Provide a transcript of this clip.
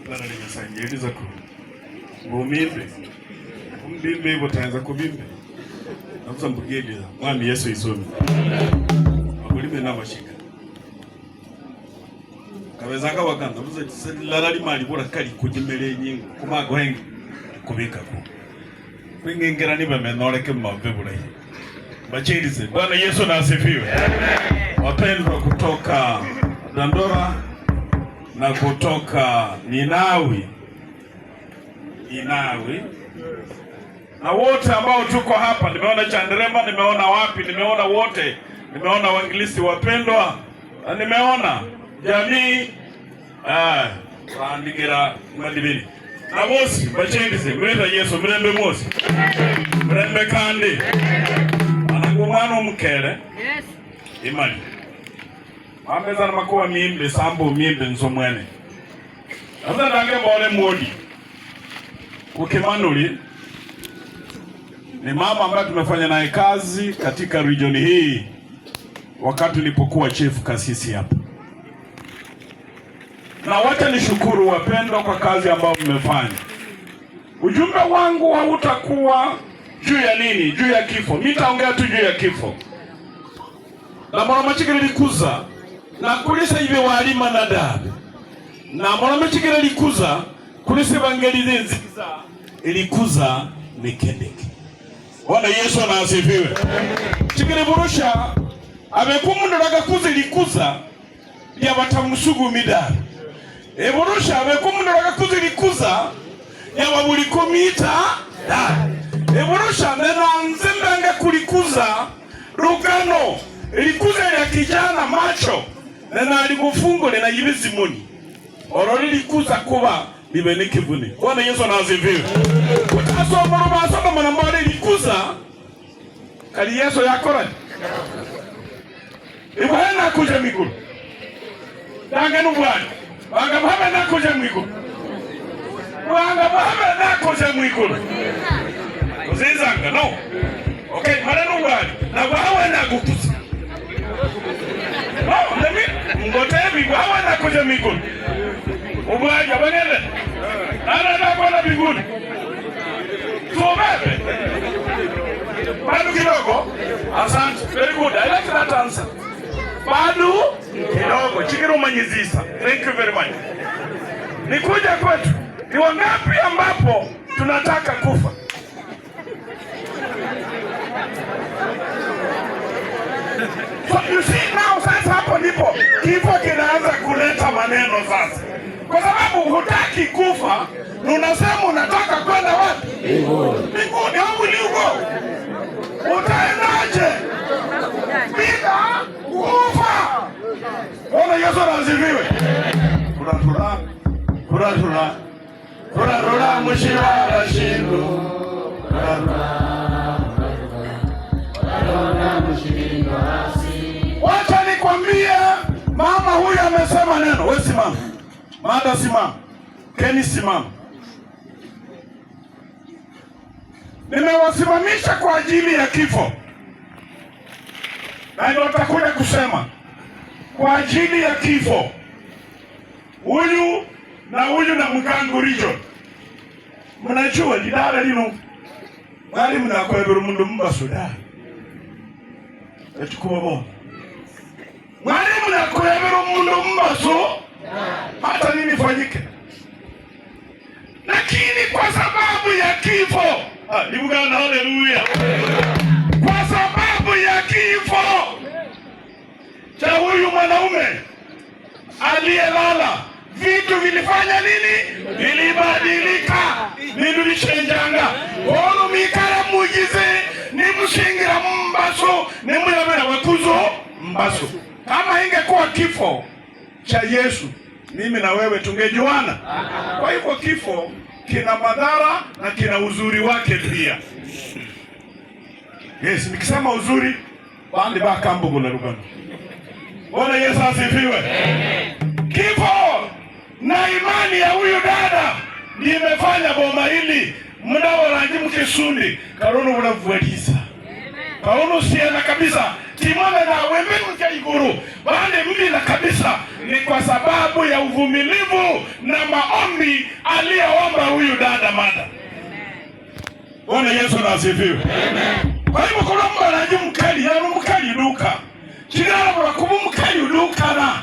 Bwana nimesanjeliza ku bumimbe umbimbe botanza kubimbe nakuza mbugedeza mwami Yesu isomi abulime n'abashika kabezanga baganda buze lalali mali bora kali kujimele nyingo kumago henge kubika ku kwingengera niba menoleke mave bulayi bachirize. Bwana Yesu na asifiwe. Wapendwa kutoka Dandora na kutoka Ninawi na wote ambao tuko hapa, nimeona Chanderema, nimeona wapi, nimeona wote, nimeona waingilisi wapendwa, na nimeona jamii randigira madibini na bosi bachirize mwenda Yesu mrembe mosi mrembe kandi anagumano mkere yes imali ameza na makuwa mimbe sambo mimbe nzomwene aza nange mbole mwodi kukimanuli ni mama ambaye tumefanya naye kazi katika region hii wakati nilipokuwa chief kasisi hapa, na wacha nishukuru wapendwa kwa kazi ambayo mmefanya. Ujumbe wangu hautakuwa juu ya nini, juu ya kifo. Mimi nitaongea tu juu ya kifo. Na mwana mchikere likuza na kulisa hivi walima na dabe. Na mwana mchikere likuza kulisa evangelize nziza ilikuza mikendeke. Bwana Yesu na asifiwe. Chikere burusha abekumunduraga kuza ilikuza ya batamusugu midabe. Eborosha abekumunduraga kuza ilikuza ya babulikomita dabe. Eborosha nena nzembanga kulikuza rugano ilikuza ya kijana macho nena alikufungole na yibizimuni orori likuza kuba libeneke vune. Bwana Yesu na asifiwe. Kutasoma rubasoma manambale likuza kali Yesu yakora ibana kuja miguru danga nubwana banga baba na kuja miguru banga baba na kuja miguru uzizanga no okay marano bwana na bawe na gukuza no ndemi ngotebi bawe na kuja miguru ubwaje banele ana bwana biguni tuombe bado kidogo. Asante, very good, I like that answer. Bado kidogo chikiro manyizisa. Thank you very much. Nikuja kwetu ni wangapi ambapo tunataka kufa? So you see now, sasa hapo ndipo kifo kinaanza kuleta maneno sasa. Kwa sababu hutaki kufa, unasema unataka kwenda wapi? Mbinguni au uliuko? Utaendaje? Bila kufa. Bwana Yesu asifiwe. Kuratura mshira shindo. Wacha nikwambie, mama huyu amesema neno. Wewe simama. Mada simama. Keni simama. Nimewasimamisha kwa ajili ya kifo. Na ndio nitakuja kusema kwa ajili ya kifo. Huyu na Mugangu region. Mnajua lidara lino bali mnakwebera mundu mbasuda. Etukuba bo. Mwali mnakwebera mundu mbasu hata nini fanyike. Lakini kwa sababu ya kifo, Bwana haleluya. Kwa sababu ya kifo cha huyu mwanaume aliyelala, vitu vilifanya nini? Vilibadilika. Nidulishenjanga. Olo mikara mujize ni mshingira mbaso ni muyabera wakuzo mbaso. Kama ingekuwa kifo cha Yesu, mimi na wewe tungejuana. Kwa hivyo kifo kina madhara na kina uzuri wake pia. Yes, nikisema uzuri bandi ba kambo gula rugano. Bwana Yesu asifiwe. Kifo na imani ya huyu dada nimefanya boma hili muda warangi mkisundi karono unavuelisa. Karono siena kabisa timone nawe mbingu ya iguru bali mbila kabisa. Ni kwa sababu ya uvumilivu na maombi aliyoomba huyu dada Mada. Bwana Yesu na asifiwe. Kwa hivyo kulomba na jumkali ya mkali duka. Kinara kwa kubu mkali duka na